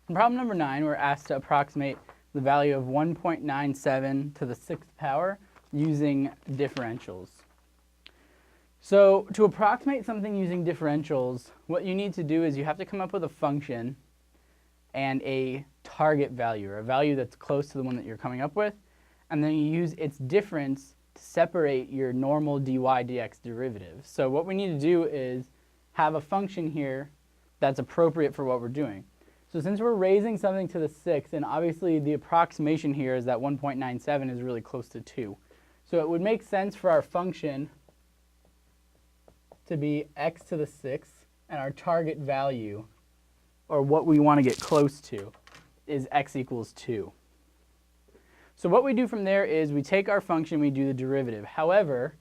In problem number 9, we're asked to approximate the value of 1.97 to the 6th power using differentials. So to approximate something using differentials, what you need to do is you have to come up with a function and a target value, or a value that's close to the one that you're coming up with, and then you use its difference to separate your normal dy dx derivative. So what we need to do is have a function here that's appropriate for what we're doing. So since we're raising something to the 6th, and obviously the approximation here is that 1.97 is really close to 2. So it would make sense for our function to be x to the 6th, and our target value, or what we want to get close to, is x equals 2. So what we do from there is we take our function, we do the derivative. However,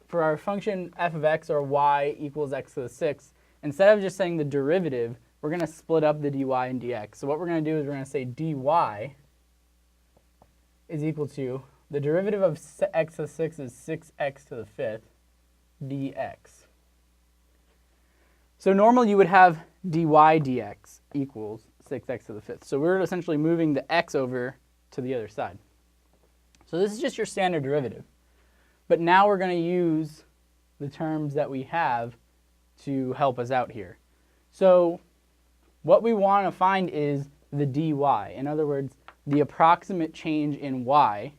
for our function f of x, or y equals x to the 6th, instead of just saying the derivative, we're going to split up the dy and dx. So what we're going to do is we're going to say dy is equal to, the derivative of x to the 6th is 6x to the 5th dx. So normally you would have dy dx equals 6x to the 5th. So we're essentially moving the x over to the other side. So this is just your standard derivative. But now we're going to use the terms that we have to help us out here. So what we want to find is the dy. In other words, the approximate change in y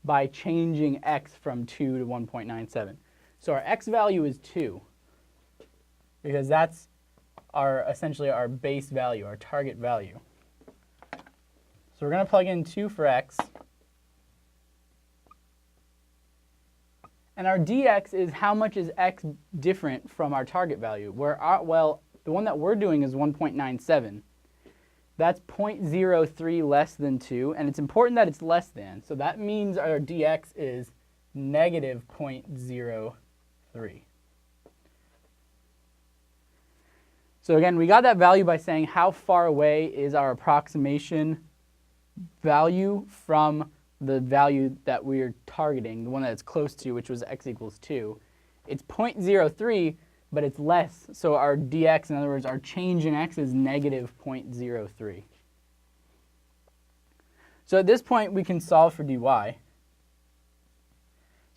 by changing x from 2 to 1.97. So our x value is 2, because that's essentially our base value, our target value. So we're going to plug in 2 for x. And our dx is how much is x different from our target value. Well, the one that we're doing is 1.97. That's 0.03 less than 2, and it's important that it's less than. So that means our dx is negative 0.03. So again, we got that value by saying how far away is our approximation value from the value that we're targeting, the one that it's close to, which was x equals 2. It's 0.03, but it's less. So our dx, in other words, our change in x is negative 0.03. So at this point, we can solve for dy.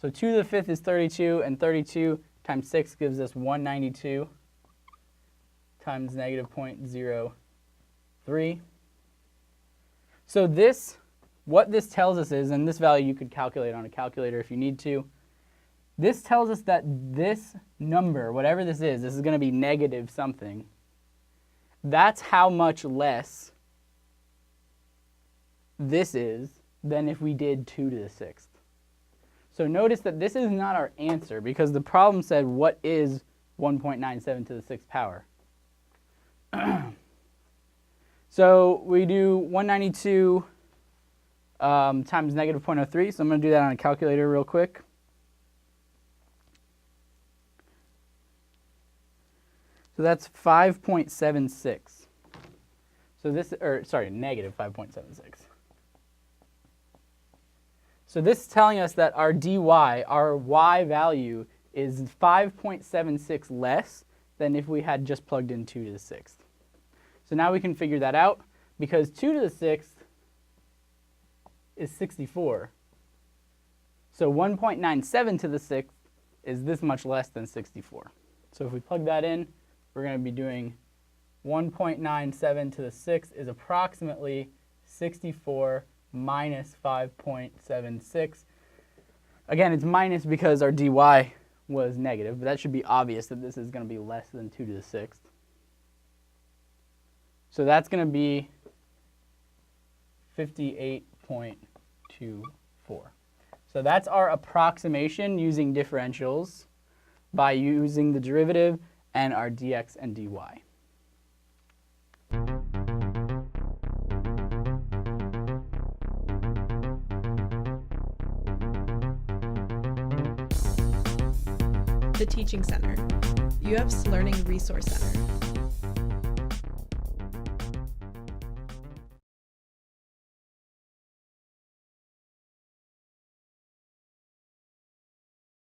So 2 to the 5th is 32, and 32 times 6 gives us 192 times negative 0.03. So this, what this tells us is, and this value you could calculate on a calculator if you need to, this tells us that this number, whatever this is going to be negative something. That's how much less this is than if we did 2 to the 6th. So notice that this is not our answer, because the problem said what is 1.97 to the 6th power. So we do 192 times negative 0.03. So I'm going to do that on a calculator real quick. So that's 5.76. So this, or sorry, negative 5.76. So this is telling us that our dy, our y value, is 5.76 less than if we had just plugged in 2 to the 6th. So now we can figure that out, because 2 to the 6th is 64. So 1.97 to the 6th is this much less than 64. So if we plug that in, we're going to be doing 1.97 to the 6th is approximately 64 minus 5.76. Again, it's minus because our dy was negative, but that should be obvious that this is going to be less than 2 to the 6th. So that's going to be 58.24. So that's our approximation using differentials by using the derivative and our dx and dy. The Teaching Center, UF's Learning Resource Center.